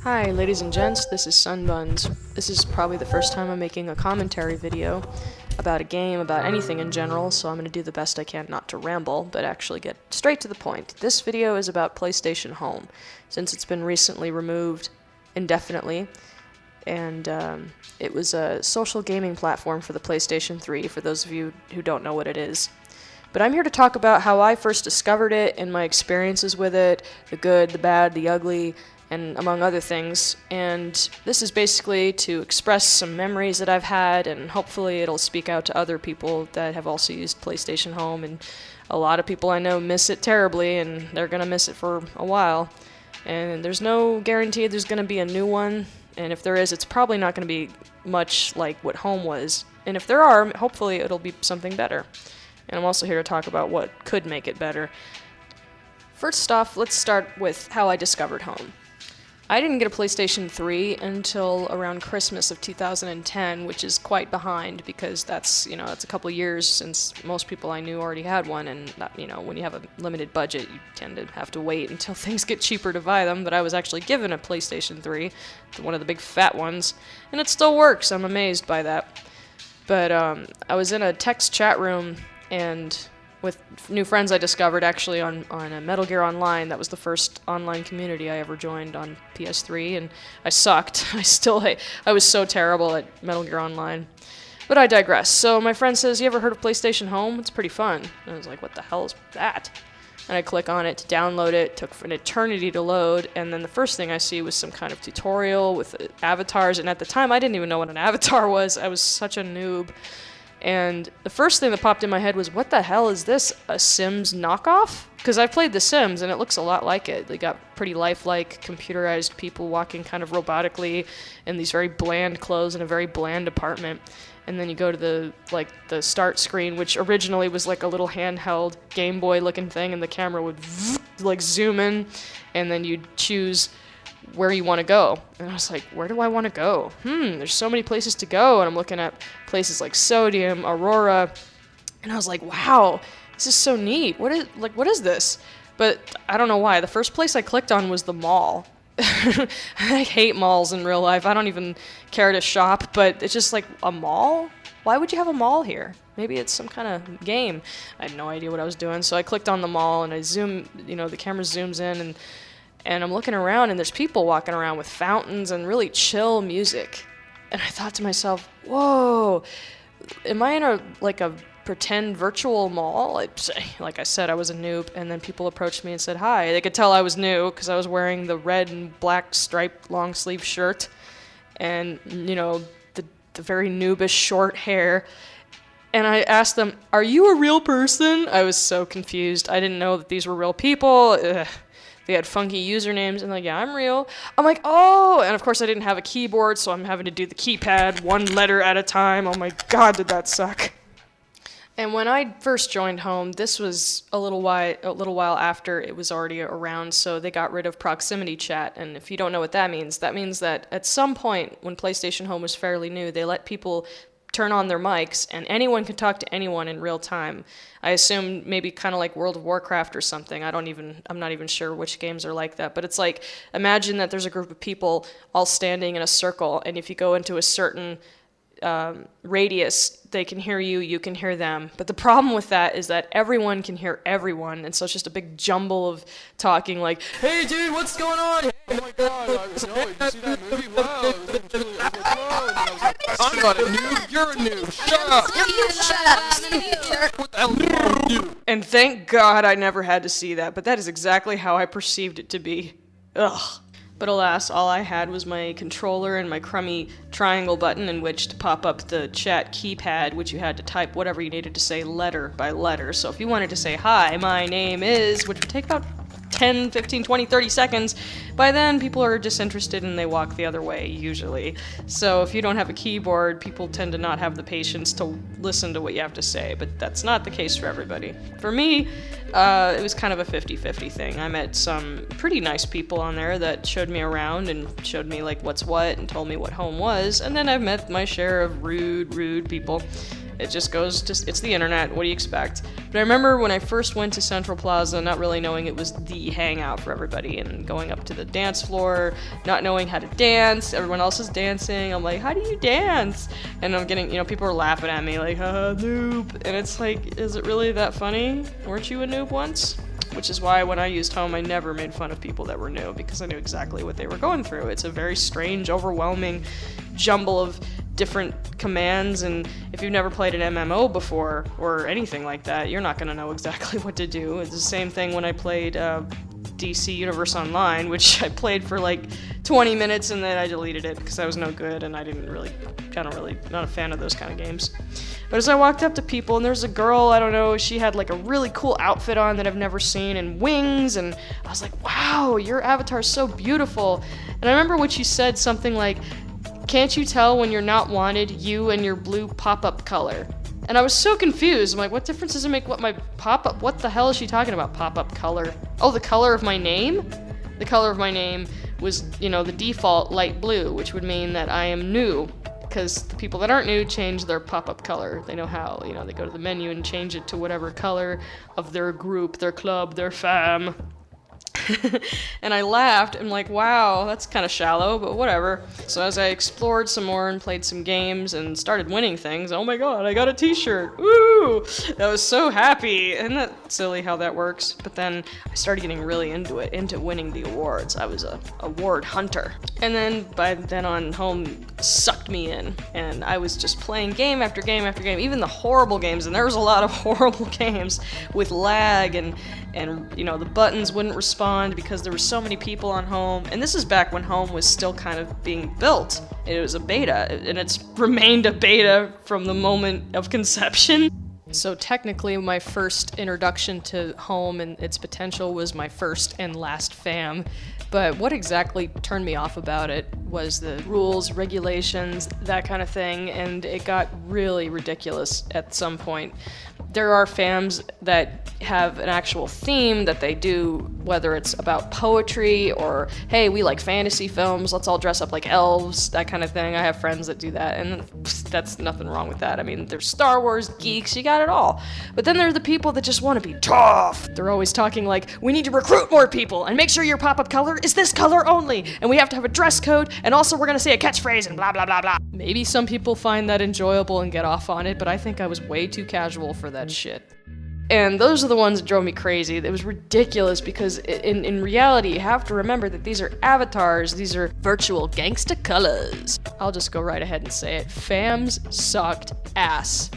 Hi ladies and gents, this is Sunbuns. This is probably the first time I'm making a commentary video about a game, about anything in general, so I'm going to do the best I can not to ramble, but actually get straight to the point. This video is about PlayStation Home, since it's been recently removed indefinitely, and it was a social gaming platform for the PlayStation 3, for those of you who don't know what it is. But I'm here to talk about how I first discovered it and my experiences with it, the good, the bad, the ugly, and among other things. And this is basically to express some memories that I've had, and hopefully it'll speak out to other people that have also used PlayStation Home. And a lot of people I know miss it terribly, and they're gonna miss it for a while. And there's no guarantee there's gonna be a new one, and if there is, it's probably not gonna be much like what Home was. And if there are, hopefully it'll be something better. And I'm also here to talk about what could make it better. First off, let's start with how I discovered Home. I didn't get a PlayStation 3 until around Christmas of 2010, which is quite behind because that's a couple years since most people I knew already had one, and that, when you have a limited budget, you tend to have to wait until things get cheaper to buy them. But I was actually given a PlayStation 3, one of the big fat ones, and it still works. I'm amazed by that. But I was in a text chat room and with new friends I discovered actually on a Metal Gear Online. That was the first online community I ever joined on PS3, and I sucked. I was so terrible at Metal Gear Online. But I digress. So my friend says, "You ever heard of PlayStation Home? It's pretty fun." And I was like, "What the hell is that?" And I click on it to download it. It took an eternity to load, and then the first thing I see was some kind of tutorial with avatars, and at the time I didn't even know what an avatar was. I was such a noob. And the first thing that popped in my head was, what the hell is this, a Sims knockoff? Because I played The Sims, and it looks a lot like it. They got pretty lifelike, computerized people walking kind of robotically in these very bland clothes in a very bland apartment. And then you go to the start screen, which originally was like a little handheld Game Boy looking thing, and the camera would zoom in, and then you'd choose where you want to go. And I was like, where do I want to go? There's so many places to go. And I'm looking at places like Sodium, Aurora, and I was like, wow, this is so neat. What is this? But I don't know why. The first place I clicked on was the mall. I hate malls in real life. I don't even care to shop, but it's just like, a mall? Why would you have a mall here? Maybe it's some kind of game. I had no idea what I was doing. So I clicked on the mall, and I the camera zooms in, and I'm looking around, and there's people walking around with fountains and really chill music. And I thought to myself, whoa, am I in a pretend virtual mall? Like I said, I was a noob, and then people approached me and said hi. They could tell I was new because I was wearing the red and black striped long sleeve shirt and, the very noobish short hair. And I asked them, "Are you a real person?" I was so confused. I didn't know that these were real people. They had funky usernames, and yeah, I'm real. I'm like, oh, and of course I didn't have a keyboard, so I'm having to do the keypad one letter at a time. Oh my god, did that suck. And when I first joined Home, this was a little while after it was already around, so they got rid of proximity chat. And if you don't know what that means that at some point when PlayStation Home was fairly new, they let people turn on their mics, and anyone can talk to anyone in real time. I assume maybe kind of like World of Warcraft or something. I'm not even sure which games are like that, but it's like, imagine that there's a group of people all standing in a circle, and if you go into a certain radius, they can hear you, you can hear them. But the problem with that is that everyone can hear everyone, and so it's just a big jumble of talking like, "Hey dude, what's going on? Hey, oh my god, did you see that movie? Wow, I'm not a noob, you're a noob, shut up! Shut up! What the hell are you?" And thank God I never had to see that, but that is exactly how I perceived it to be. Ugh. But alas, all I had was my controller and my crummy triangle button in which to pop up the chat keypad, which you had to type whatever you needed to say letter by letter. So if you wanted to say, "Hi, my name is," which would take about 10, 15, 20, 30 seconds, by then people are disinterested and they walk the other way, usually. So if you don't have a keyboard, people tend to not have the patience to listen to what you have to say, but that's not the case for everybody. For me, it was kind of a 50-50 thing. I met some pretty nice people on there that showed me around and showed me what's what and told me what Home was, and then I've met my share of rude people. It just goes to, it's the internet, what do you expect? But I remember when I first went to Central Plaza, not really knowing it was the hangout for everybody, and going up to the dance floor, not knowing how to dance, everyone else is dancing, I'm like, how do you dance? And I'm getting, people are laughing at me like, haha, noob, and it's like, is it really that funny? Weren't you a noob once? Which is why when I used home, I never made fun of people that were new, because I knew exactly what they were going through. It's a very strange, overwhelming jumble of different commands, and if you've never played an MMO before, or anything like that, you're not going to know exactly what to do. It's the same thing when I played DC Universe Online, which I played for like 20 minutes and then I deleted it because I was no good and I not a fan of those kind of games. But as I walked up to people, and there's a girl, I don't know, she had like a really cool outfit on that I've never seen, and wings, and I was like, wow, your avatar's so beautiful. And I remember what she said, something like, can't you tell when you're not wanted, you and your blue pop-up color? And I was so confused. I'm like, what difference does it make what my pop-up, what the hell is she talking about, pop-up color? Oh, the color of my name? The color of my name was, the default light blue, which would mean that I am new, because the people that aren't new change their pop-up color. They know how, they go to the menu and change it to whatever color of their group, their club, their fam. And I laughed. I'm like, wow, that's kind of shallow, but whatever. So as I explored some more and played some games and started winning things, oh my god, I got a t-shirt. Woo! I was so happy. Isn't that silly how that works? But then I started getting really into winning the awards. I was a award hunter. And then by then on, home sucked me in, and I was just playing game after game after game, even the horrible games, and there was a lot of horrible games with lag, and the buttons wouldn't respond because there were so many people on home. And this is back when home was still kind of being built. It was a beta, and it's remained a beta from the moment of conception. So technically my first introduction to home and its potential was my first and last fam. But what exactly turned me off about it was the rules, regulations, that kind of thing, and it got really ridiculous at some point. There are fams that have an actual theme that they do, whether it's about poetry or, hey, we like fantasy films, let's all dress up like elves, that kind of thing. I have friends that do that, and that's nothing wrong with that. I mean, there's Star Wars geeks, you got it all. But then there are the people that just want to be tough. They're always talking like, we need to recruit more people, and make sure your pop-up color is this color only, and we have to have a dress code, and also we're gonna say a catchphrase, and blah, blah, blah, blah. Maybe some people find that enjoyable and get off on it, but I think I was way too casual for that shit. And those are the ones that drove me crazy. It was ridiculous because in reality, you have to remember that these are avatars, these are virtual gangsta colors. I'll just go right ahead and say it. Fams sucked ass.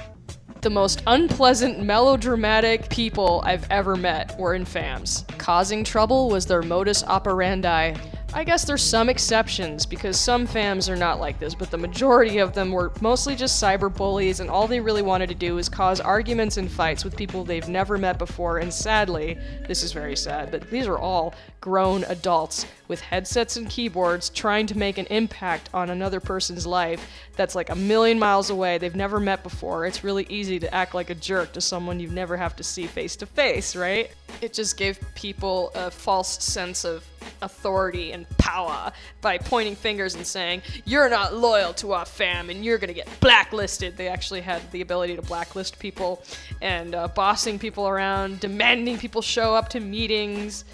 The most unpleasant, melodramatic people I've ever met were in fams. Causing trouble was their modus operandi. I guess there's some exceptions, because some fams are not like this, but the majority of them were mostly just cyberbullies, and all they really wanted to do was cause arguments and fights with people they've never met before, and sadly, this is very sad, but these are all grown adults with headsets and keyboards trying to make an impact on another person's life that's like a million miles away, they've never met before. It's really easy to act like a jerk to someone you never have to see face to face, right? It just gave people a false sense of authority and power by pointing fingers and saying, you're not loyal to our fam and you're gonna get blacklisted. They actually had the ability to blacklist people, and bossing people around, demanding people show up to meetings.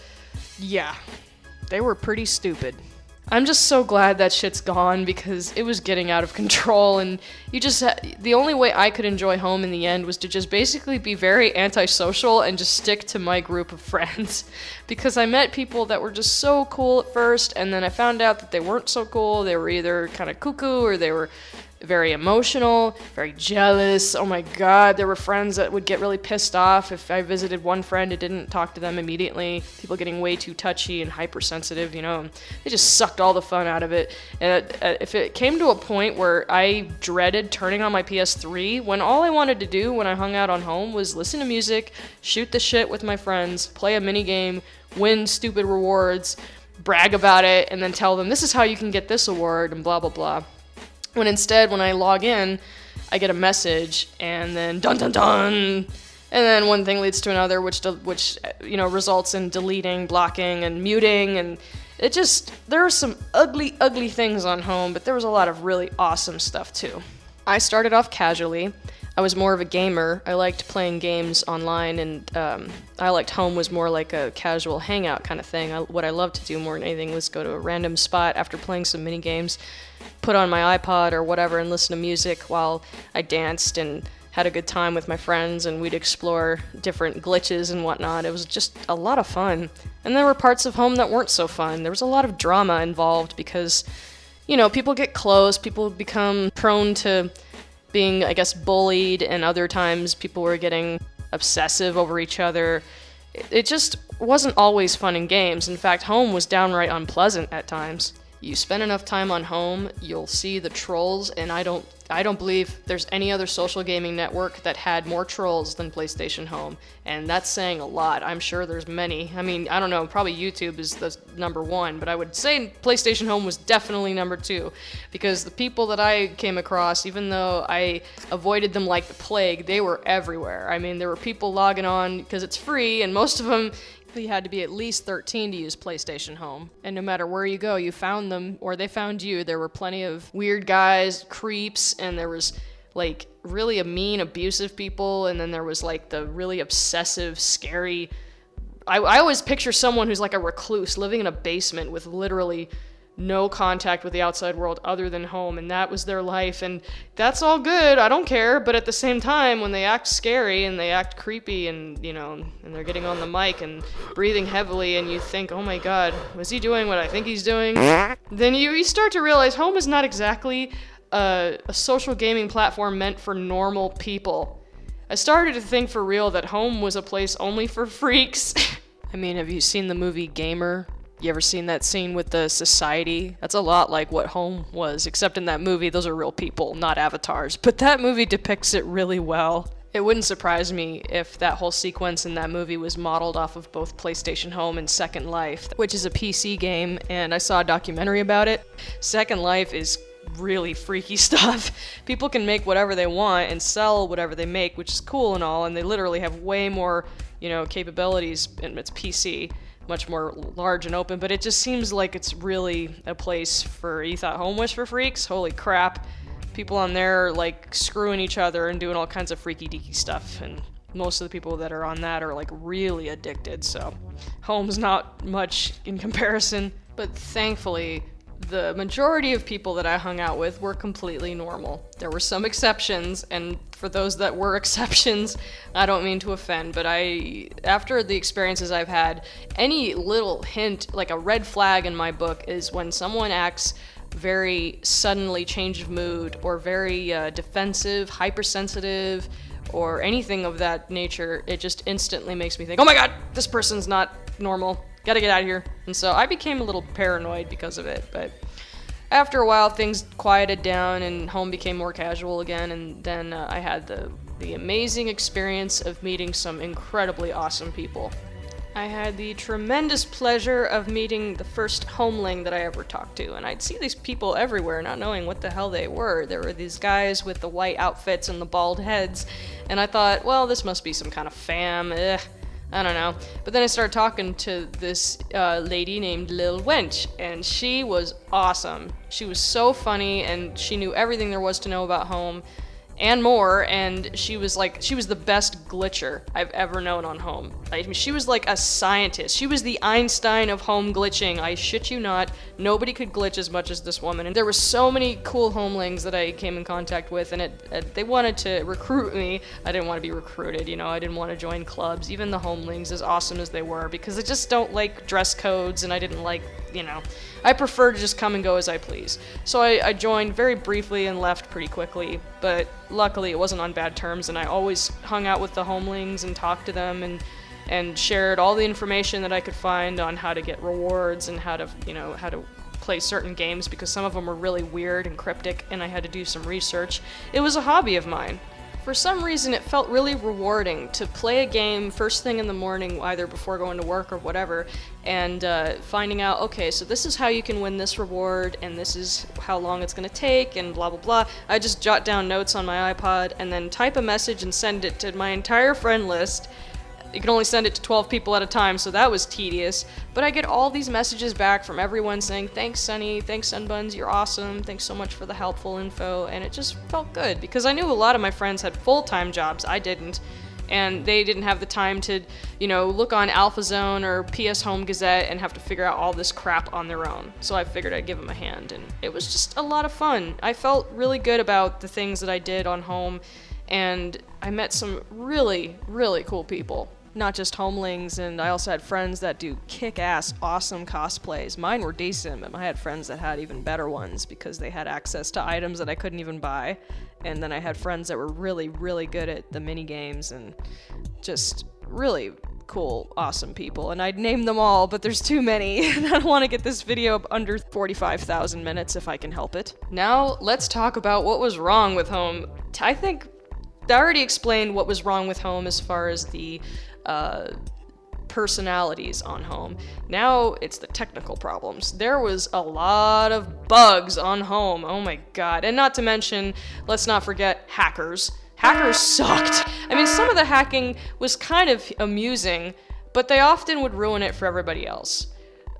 Yeah, they were pretty stupid. I'm just so glad that shit's gone, because it was getting out of control, and the only way I could enjoy home in the end was to just basically be very antisocial and just stick to my group of friends. Because I met people that were just so cool at first, and then I found out that they weren't so cool. They were either kind of cuckoo, or they were very emotional, very jealous. Oh my god, there were friends that would get really pissed off if I visited one friend and didn't talk to them immediately. People getting way too touchy and hypersensitive, they just sucked all the fun out of it. And if it came to a point where I dreaded turning on my PS3, when all I wanted to do when I hung out on home was listen to music, shoot the shit with my friends, play a mini game, win stupid rewards, brag about it, and then tell them this is how you can get this award, and blah blah blah. When instead, when I log in, I get a message, and then dun dun dun, and then one thing leads to another, which results in deleting, blocking, and muting, and there are some ugly, ugly things on home, but there was a lot of really awesome stuff too. I started off casually. I was more of a gamer. I liked playing games online, and I liked home was more like a casual hangout kind of thing. What I loved to do more than anything was go to a random spot after playing some mini games, put on my iPod or whatever and listen to music while I danced and had a good time with my friends, and we'd explore different glitches and whatnot. It was just a lot of fun. And there were parts of home that weren't so fun. There was a lot of drama involved because, you know, people get close, people become prone to being, I guess, bullied, and other times people were getting obsessive over each other. It just wasn't always fun and games. In fact, home was downright unpleasant at times. You spend enough time on home, you'll see the trolls, and I don't believe there's any other social gaming network that had more trolls than PlayStation Home, and that's saying a lot. I'm sure there's many. I mean, I don't know, probably YouTube is the number one, but I would say PlayStation Home was definitely number two, because the people that I came across, even though I avoided them like the plague, they were everywhere. I mean, there were people logging on because it's free, and most of them, you had to be at least 13 to use PlayStation Home. And no matter where you go, you found them, or they found you. There were plenty of weird guys, creeps, and there was, like, really a mean, abusive people, and then there was, like, the really obsessive, scary... I always picture someone who's like a recluse, living in a basement with literally no contact with the outside world other than home, and that was their life, and that's all good, I don't care, but at the same time, when they act scary and they act creepy and, you know, and they're getting on the mic and breathing heavily and you think, oh my god, was he doing what I think he's doing? Then you start to realize home is not exactly a social gaming platform meant for normal people. I started to think for real that home was a place only for freaks. I mean, have you seen the movie Gamer? You ever seen that scene with the society? That's a lot like what home was, except in that movie, those are real people, not avatars. But that movie depicts it really well. It wouldn't surprise me if that whole sequence in that movie was modeled off of both PlayStation Home and Second Life, which is a PC game, and I saw a documentary about it. Second Life is really freaky stuff. People can make whatever they want and sell whatever they make, which is cool and all, and they literally have way more, you know, capabilities in its PC. Much more large and open, but it just seems like it's really a place for, you thought home was for freaks? Holy crap. People on there are like screwing each other and doing all kinds of freaky deaky stuff, and most of the people that are on that are like really addicted, so home's not much in comparison. But thankfully, the majority of people that I hung out with were completely normal. There were some exceptions, and for those that were exceptions, I don't mean to offend, but after the experiences I've had, any little hint, like a red flag in my book, is when someone acts very suddenly change of mood, or very defensive, hypersensitive, or anything of that nature. It just instantly makes me think, oh my god, this person's not normal. Gotta get out of here. And so I became a little paranoid because of it, but after a while things quieted down and home became more casual again, and then I had the amazing experience of meeting some incredibly awesome people. I had the tremendous pleasure of meeting the first homeling that I ever talked to, and I'd see these people everywhere not knowing what the hell they were. There were these guys with the white outfits and the bald heads, and I thought, well, this must be some kind of fam, I don't know. But then I started talking to this lady named Lil Wench, and she was awesome. She was so funny, and she knew everything there was to know about home and more, and she was the best glitcher I've ever known on home. I mean, she was like a scientist. She was the Einstein of home glitching. I shit you not. Nobody could glitch as much as this woman. And there were so many cool homelings that I came in contact with, and they wanted to recruit me. I didn't want to be recruited, you know. I didn't want to join clubs, even the homelings, as awesome as they were, because I just don't like dress codes, and I didn't like, you know, I prefer to just come and go as I please. So I joined very briefly and left pretty quickly, but luckily it wasn't on bad terms, and I always hung out with the homelings and talked to them and shared all the information that I could find on how to get rewards and how to play certain games, because some of them were really weird and cryptic, and I had to do some research. It was a hobby of mine. For some reason, it felt really rewarding to play a game first thing in the morning, either before going to work or whatever, and finding out, okay, so this is how you can win this reward, and this is how long it's going to take, and blah, blah, blah. I just jot down notes on my iPod, and then type a message and send it to my entire friend list, you can only send it to 12 people at a time, so that was tedious. But I get all these messages back from everyone saying, thanks Sunny, thanks Sunbuns, you're awesome, thanks so much for the helpful info, and it just felt good, because I knew a lot of my friends had full-time jobs, I didn't, and they didn't have the time to, look on AlphaZone or PS Home Gazette and have to figure out all this crap on their own. So I figured I'd give them a hand, and it was just a lot of fun. I felt really good about the things that I did on Home, and I met some really, really cool people. Not just homelings, and I also had friends that do kick-ass, awesome cosplays. Mine were decent, but I had friends that had even better ones because they had access to items that I couldn't even buy. And then I had friends that were really, really good at the mini games and just really cool, awesome people. And I'd name them all, but there's too many. And I don't want to get this video up under 45,000 minutes if I can help it. Now, let's talk about what was wrong with Home. I think I already explained what was wrong with Home as far as the personalities on Home. Now it's the technical problems. There was a lot of bugs on Home. Oh my god. And not to mention, let's not forget hackers. Hackers sucked. I mean, some of the hacking was kind of amusing, but they often would ruin it for everybody else.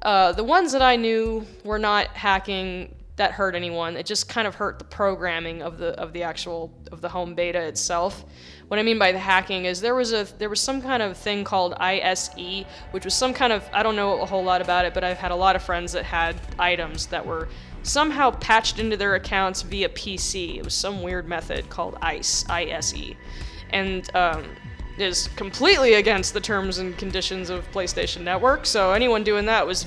The ones that I knew were not hacking that hurt anyone. It just kind of hurt the programming of the Home beta itself. What I mean by the hacking is there was some kind of thing called ISE, which was some kind of, I don't know a whole lot about it, but I've had a lot of friends that had items that were somehow patched into their accounts via PC. It was some weird method called ISE, and is completely against the terms and conditions of PlayStation Network. So anyone doing that was,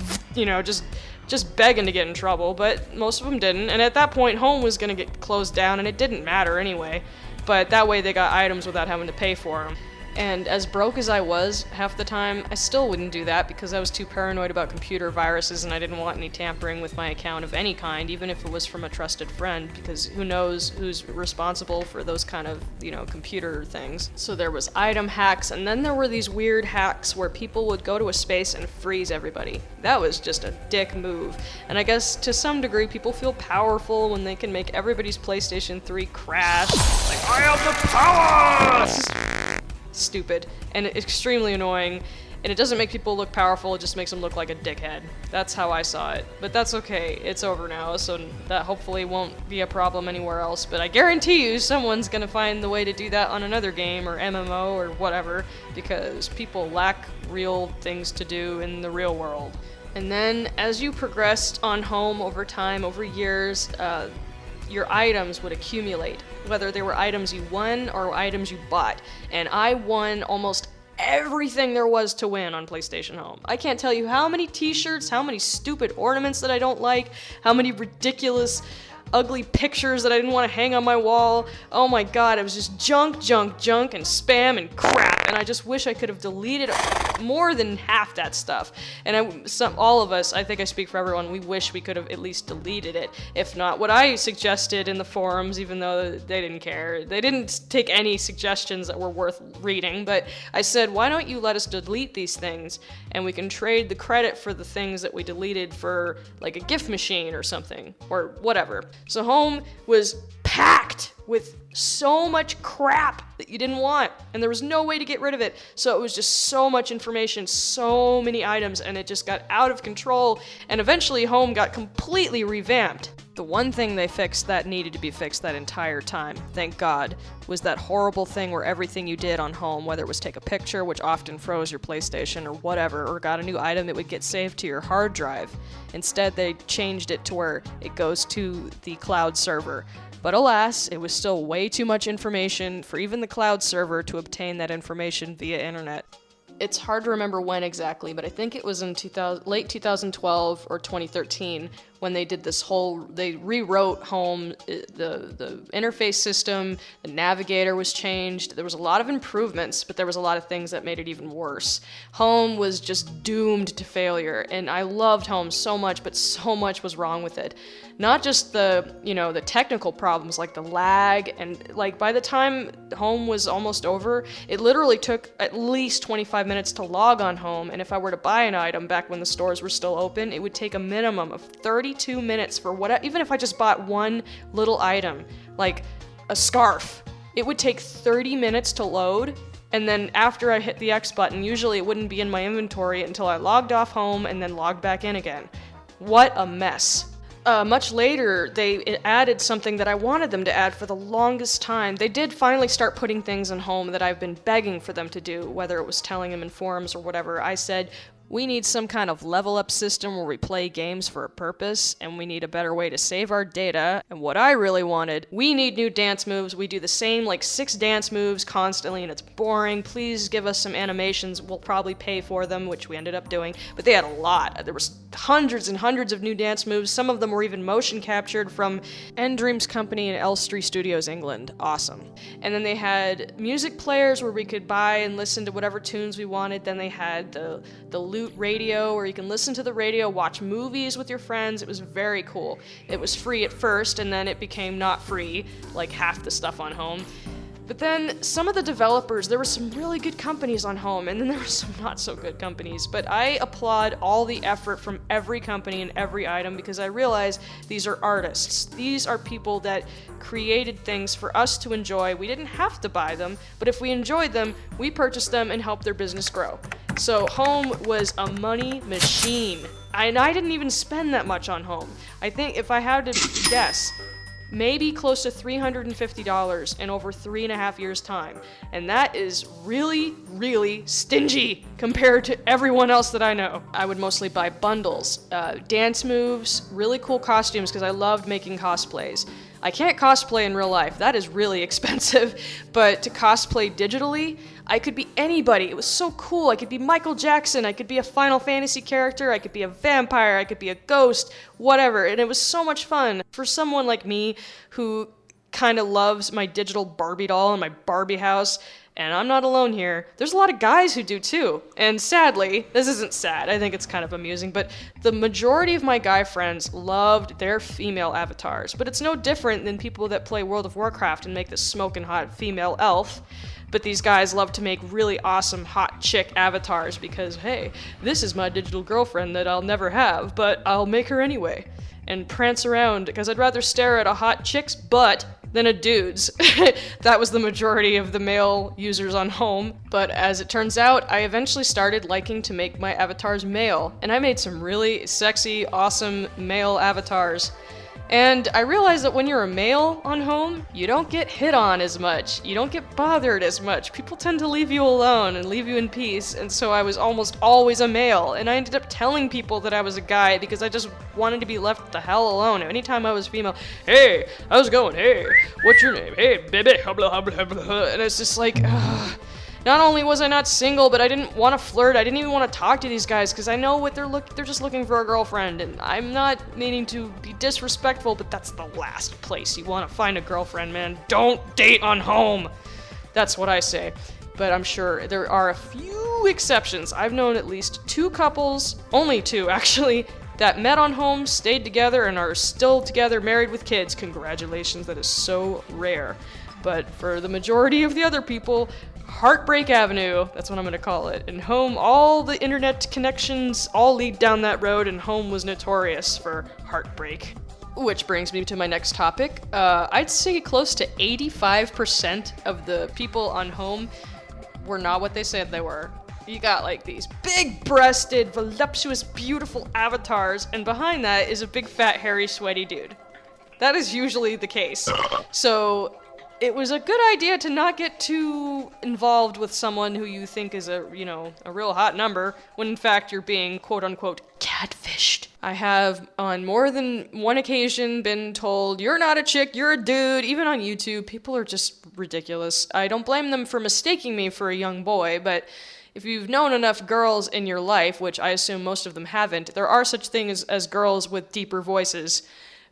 just begging to get in trouble, but most of them didn't. And at that point, Home was going to get closed down, and it didn't matter anyway. But that way they got items without having to pay for them. And as broke as I was half the time, I still wouldn't do that because I was too paranoid about computer viruses and I didn't want any tampering with my account of any kind, even if it was from a trusted friend, because who knows who's responsible for those kind of, computer things. So there was item hacks, and then there were these weird hacks where people would go to a space and freeze everybody. That was just a dick move. And I guess to some degree people feel powerful when they can make everybody's PlayStation 3 crash. Like, I have the power! It's just stupid and extremely annoying, and it doesn't make people look powerful, it just makes them look like a dickhead. That's how I saw it. But that's okay, it's over now, so that hopefully won't be a problem anywhere else. But I guarantee you someone's gonna find the way to do that on another game or MMO or whatever, because people lack real things to do in the real world. And then as you progressed on Home over time, over years, your items would accumulate, whether they were items you won or items you bought. And I won almost everything there was to win on PlayStation Home. I can't tell you how many t-shirts, how many stupid ornaments that I don't like, how many ridiculous, ugly pictures that I didn't want to hang on my wall. Oh my god, it was just junk, and spam, and crap, and I just wish I could have deleted more than half that stuff. And all of us, I think I speak for everyone, we wish we could have at least deleted it. If not, what I suggested in the forums, even though they didn't care, they didn't take any suggestions that were worth reading, but I said, why don't you let us delete these things, and we can trade the credit for the things that we deleted for, like, a gift machine or something, or whatever. So Home was packed with so much crap that you didn't want, and there was no way to get rid of it. So it was just so much information, so many items, and it just got out of control, and eventually Home got completely revamped. The one thing they fixed that needed to be fixed that entire time, thank God, was that horrible thing where everything you did on Home, whether it was take a picture, which often froze your PlayStation or whatever, or got a new item, it would get saved to your hard drive. Instead, they changed it to where it goes to the cloud server. But alas, it was still way too much information for even the cloud server to obtain that information via internet. It's hard to remember when exactly, but I think it was in late 2012 or 2013 when they did they rewrote Home, the interface system, the navigator was changed. There was a lot of improvements, but there was a lot of things that made it even worse. Home was just doomed to failure, and I loved Home so much, but so much was wrong with it. Not just the technical problems like the lag, and like by the time Home was almost over, it literally took at least 25 minutes to log on Home, and if I were to buy an item back when the stores were still open, it would take a minimum of 32 minutes for even if I just bought one little item, like a scarf, it would take 30 minutes to load. and then after I hit the X button, usually it wouldn't be in my inventory until I logged off home and then logged back in again. What a mess. Much later, they added something that I wanted them to add for the longest time. They did finally start putting things in home that I've been begging for them to do, whether it was telling them in forums or whatever. I said, we need some kind of level up system where we play games for a purpose, and we need a better way to save our data. And what I really wanted, we need new dance moves. We do the same like 6 dance moves constantly, and it's boring. Please give us some animations. We'll probably pay for them, which we ended up doing. But they had a lot. There was hundreds and hundreds of new dance moves. Some of them were even motion captured from Dreams Company in Elstree Studios, England. Awesome. And then they had music players where we could buy and listen to whatever tunes we wanted. Then they had the lieu radio where you can listen to the radio, watch movies with your friends. It was very cool. It was free at first, and then it became not free, like half the stuff on home. But then some of the developers, there were some really good companies on home, and then there were some not so good companies. But I applaud all the effort from every company and every item because I realize these are artists. These are people that created things for us to enjoy. We didn't have to buy them, but if we enjoyed them, we purchased them and helped their business grow. So home was a money machine. And I didn't even spend that much on home. I think if I had to guess, maybe close to $350 in over 3.5 years' time. And that is really, really stingy compared to everyone else that I know. I would mostly buy bundles, dance moves, really cool costumes because I loved making cosplays. I can't cosplay in real life, that is really expensive, but to cosplay digitally, I could be anybody. It was so cool. I could be Michael Jackson, I could be a Final Fantasy character, I could be a vampire, I could be a ghost, whatever, and it was so much fun. For someone like me who kind of loves my digital Barbie doll in my Barbie house, and I'm not alone here, there's a lot of guys who do too. And sadly, this isn't sad, I think it's kind of amusing, but the majority of my guy friends loved their female avatars. But it's no different than people that play World of Warcraft and make this smoking hot female elf. But these guys love to make really awesome hot chick avatars because, hey, this is my digital girlfriend that I'll never have, but I'll make her anyway. And prance around, because I'd rather stare at a hot chick's butt than a dude's. That was the majority of the male users on home. But as it turns out, I eventually started liking to make my avatars male, and I made some really sexy, awesome male avatars. And I realized that when you're a male on home, you don't get hit on as much. You don't get bothered as much. People tend to leave you alone and leave you in peace, and so I was almost always a male. And I ended up telling people that I was a guy because I just wanted to be left the hell alone. Anytime I was female, hey, how's it going? Hey, what's your name? Hey, baby, blah, blah, blah, blah. And it's just like, not only was I not single, but I didn't want to flirt. I didn't even want to talk to these guys because I know what they're just looking for a girlfriend. And I'm not meaning to be disrespectful, but that's the last place you want to find a girlfriend, man. Don't date on home. That's what I say. But I'm sure there are a few exceptions. I've known at least 2 couples, only 2 actually, that met on home, stayed together, and are still together, married with kids. Congratulations, that is so rare. But for the majority of the other people, Heartbreak Avenue, that's what I'm gonna call it. And home, all the internet connections all lead down that road, and home was notorious for heartbreak. Which brings me to my next topic. I'd say close to 85% of the people on home were not what they said they were. You got like these big-breasted, voluptuous, beautiful avatars, and behind that is a big, fat, hairy, sweaty dude. That is usually the case. So it was a good idea to not get too involved with someone who you think is a real hot number, when in fact you're being quote-unquote catfished. I have on more than one occasion been told, you're not a chick, you're a dude. Even on YouTube, people are just ridiculous. I don't blame them for mistaking me for a young boy, but if you've known enough girls in your life, which I assume most of them haven't, there are such things as girls with deeper voices.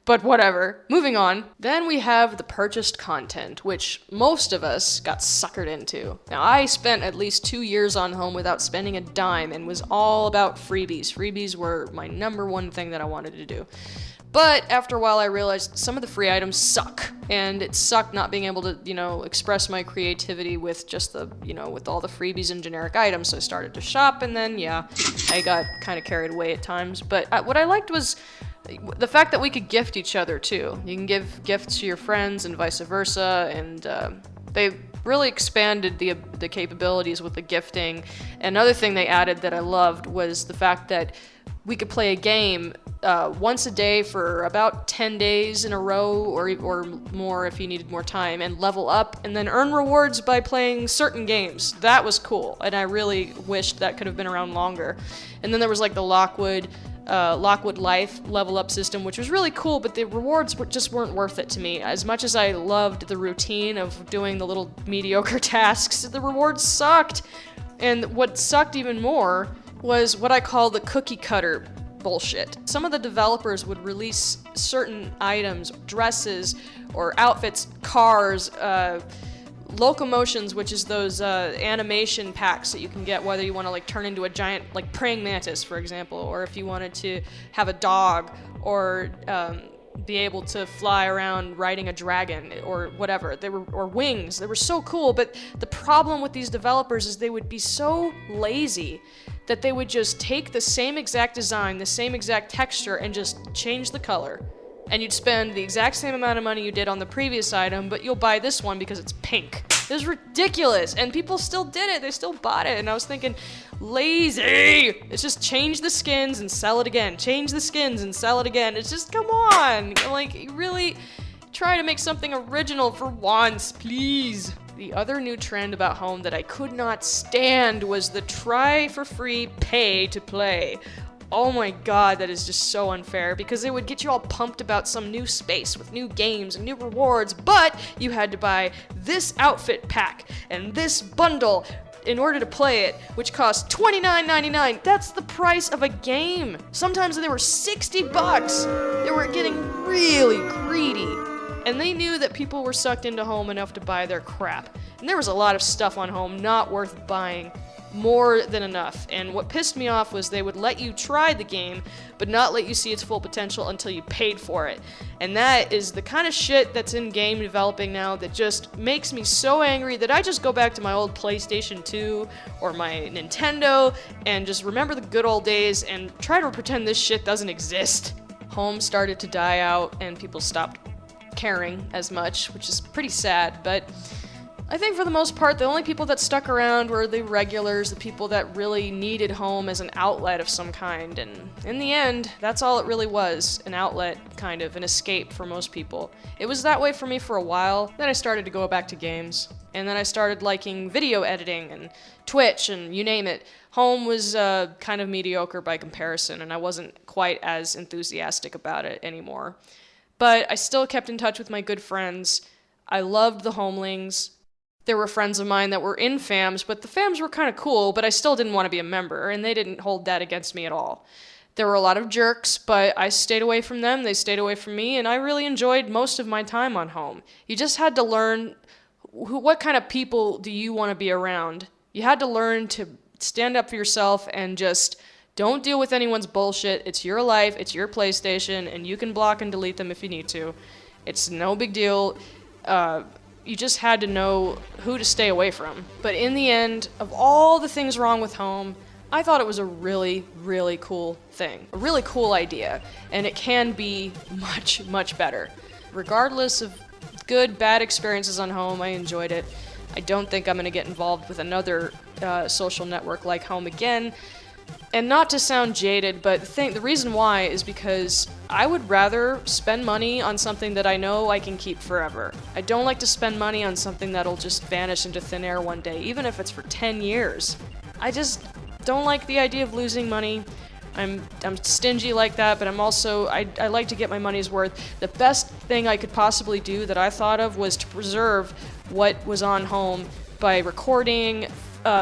But whatever. Moving on. Then we have the purchased content, which most of us got suckered into. Now, I spent at least 2 years on home without spending a dime and was all about freebies. Freebies were my number one thing that I wanted to do. But after a while, I realized some of the free items suck. And it sucked not being able to, express my creativity with just with all the freebies and generic items. So I started to shop, and then, I got kind of carried away at times. But what I liked was the fact that we could gift each other too. You can give gifts to your friends and vice versa, and really expanded the capabilities with the gifting. Another thing they added that I loved was the fact that we could play a game once a day for about 10 days in a row, or more if you needed more time, and level up and then earn rewards by playing certain games. That was cool, and I really wished that could have been around longer. And then there was like the Lockwood Life level up system, which was really cool, but the rewards just weren't worth it to me. As much as I loved the routine of doing the little mediocre tasks, the rewards sucked. And what sucked even more was what I call the cookie cutter bullshit. Some of the developers would release certain items, dresses or outfits, cars, locomotions, which is those animation packs that you can get, whether you want to like turn into a giant like praying mantis, for example, or if you wanted to have a dog, or be able to fly around riding a dragon or whatever. Or wings. They were so cool, but the problem with these developers is they would be so lazy that they would just take the same exact design, the same exact texture, and just change the color. And you'd spend the exact same amount of money you did on the previous item, but you'll buy this one because it's pink. It was ridiculous, and people still did it. They still bought it, and I was thinking, lazy! It's just change the skins and sell it again. Change the skins and sell it again. It's just, come on! Like, you really try to make something original for once, please. The other new trend about home that I could not stand was the try for free, pay to play. Oh my god, that is just so unfair, because it would get you all pumped about some new space with new games and new rewards, but you had to buy this outfit pack and this bundle in order to play it, which cost $29.99. That's the price of a game. Sometimes they were $60. They were getting really greedy. And they knew that people were sucked into home enough to buy their crap. And there was a lot of stuff on home not worth buying. More than enough. And what pissed me off was they would let you try the game, but not let you see its full potential until you paid for it. And that is the kind of shit that's in game developing now that just makes me so angry that I just go back to my old PlayStation 2 or my Nintendo and just remember the good old days and try to pretend this shit doesn't exist. Home started to die out and people stopped caring as much, which is pretty sad, but I think for the most part, the only people that stuck around were the regulars, the people that really needed home as an outlet of some kind, and in the end, that's all it really was, an outlet, kind of, an escape for most people. It was that way for me for a while, then I started to go back to games, and then I started liking video editing and Twitch and you name it. Home was kind of mediocre by comparison, and I wasn't quite as enthusiastic about it anymore. But I still kept in touch with my good friends. I loved the homelings. There were friends of mine that were in FAMs, but the FAMs were kind of cool, but I still didn't want to be a member, and they didn't hold that against me at all. There were a lot of jerks, but I stayed away from them, they stayed away from me, and I really enjoyed most of my time on home. You just had to learn what kind of people do you want to be around. You had to learn to stand up for yourself and just don't deal with anyone's bullshit. It's your life, it's your PlayStation, and you can block and delete them if you need to. It's no big deal. You just had to know who to stay away from. But in the end, of all the things wrong with home, I thought it was a really, really cool thing. A really cool idea. And it can be much, much better. Regardless of good, bad experiences on home, I enjoyed it. I don't think I'm going to get involved with another social network like home again. And not to sound jaded, but the reason why is because I would rather spend money on something that I know I can keep forever. I don't like to spend money on something that'll just vanish into thin air one day, even if it's for 10 years. I just don't like the idea of losing money. I'm stingy like that, but I'm also, I like to get my money's worth. The best thing I could possibly do that I thought of was to preserve what was on home by recording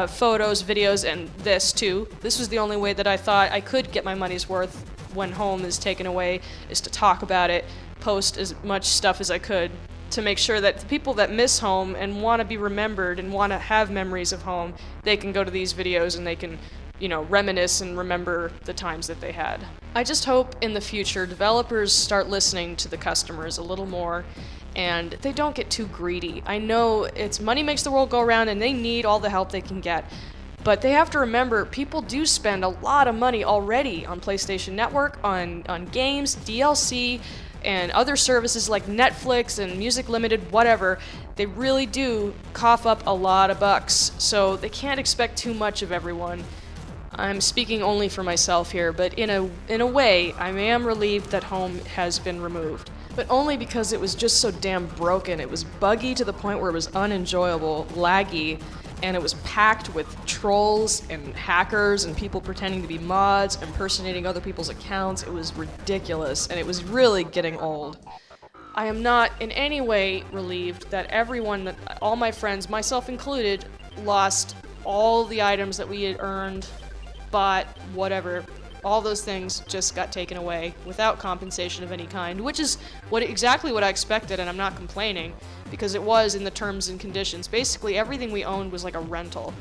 photos, videos, and this too. This was the only way that I thought I could get my money's worth when home is taken away, is to talk about it, post as much stuff as I could to make sure that the people that miss home and want to be remembered and want to have memories of home, they can go to these videos and they can, reminisce and remember the times that they had. I just hope in the future developers start listening to the customers a little more and they don't get too greedy. I know it's money makes the world go around and they need all the help they can get. But they have to remember, people do spend a lot of money already on PlayStation Network, on games, DLC, and other services like Netflix and Music Limited, whatever, they really do cough up a lot of bucks, so they can't expect too much of everyone. I'm speaking only for myself here, but in a way, I am relieved that Home has been removed. But only because it was just so damn broken. It was buggy to the point where it was unenjoyable, laggy, and it was packed with trolls and hackers and people pretending to be mods, impersonating other people's accounts. It was ridiculous, and it was really getting old. I am not in any way relieved that everyone, all my friends, myself included, lost all the items that we had earned, bought, whatever. All those things just got taken away without compensation of any kind, which is exactly what I expected, and I'm not complaining, because it was in the terms and conditions. Basically, everything we owned was like a rental.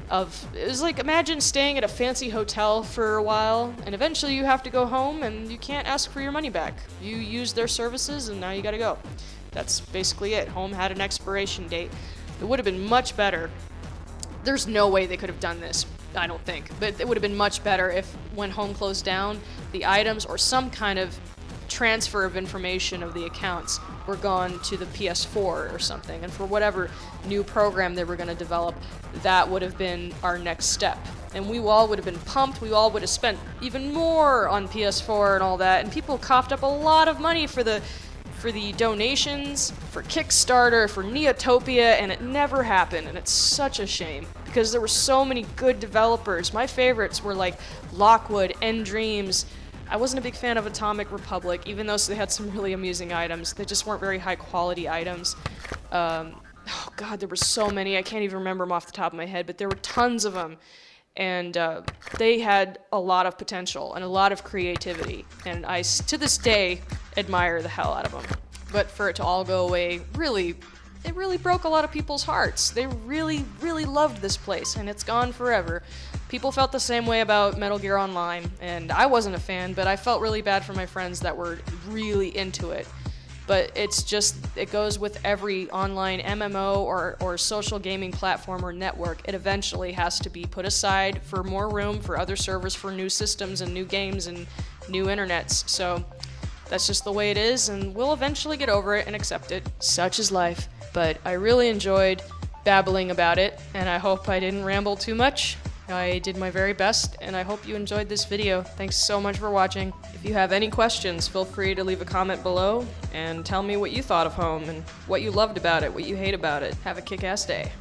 It was like, imagine staying at a fancy hotel for a while, and eventually you have to go home, and you can't ask for your money back. You used their services, and now you gotta go. That's basically it. Home had an expiration date. It would have been much better. There's no way they could have done this, I don't think, but it would have been much better if, when Home closed down, the items or some kind of transfer of information of the accounts were gone to the PS4 or something, and for whatever new program they were going to develop, that would have been our next step. And we all would have been pumped, we all would have spent even more on PS4 and all that, and people coughed up a lot of money for the donations, for Kickstarter, for Neotopia, and it never happened, and it's such a shame, because there were so many good developers. My favorites were like Lockwood, End Dreams. I wasn't a big fan of Atomic Republic, even though they had some really amusing items. They just weren't very high quality items. Oh god, there were so many, I can't even remember them off the top of my head, but there were tons of them. And they had a lot of potential and a lot of creativity, and I, to this day, admire the hell out of them. But for it to all go away, it really broke a lot of people's hearts. They really, really loved this place, and it's gone forever. People felt the same way about Metal Gear Online, and I wasn't a fan, but I felt really bad for my friends that were really into it. But it's just, it goes with every online MMO or social gaming platform or network. It eventually has to be put aside for more room for other servers, for new systems and new games and new internets. So that's just the way it is, and we'll eventually get over it and accept it. Such is life. But I really enjoyed babbling about it, and I hope I didn't ramble too much. I did my very best, and I hope you enjoyed this video. Thanks so much for watching. If you have any questions, feel free to leave a comment below and tell me what you thought of Home and what you loved about it, what you hate about it. Have a kick-ass day.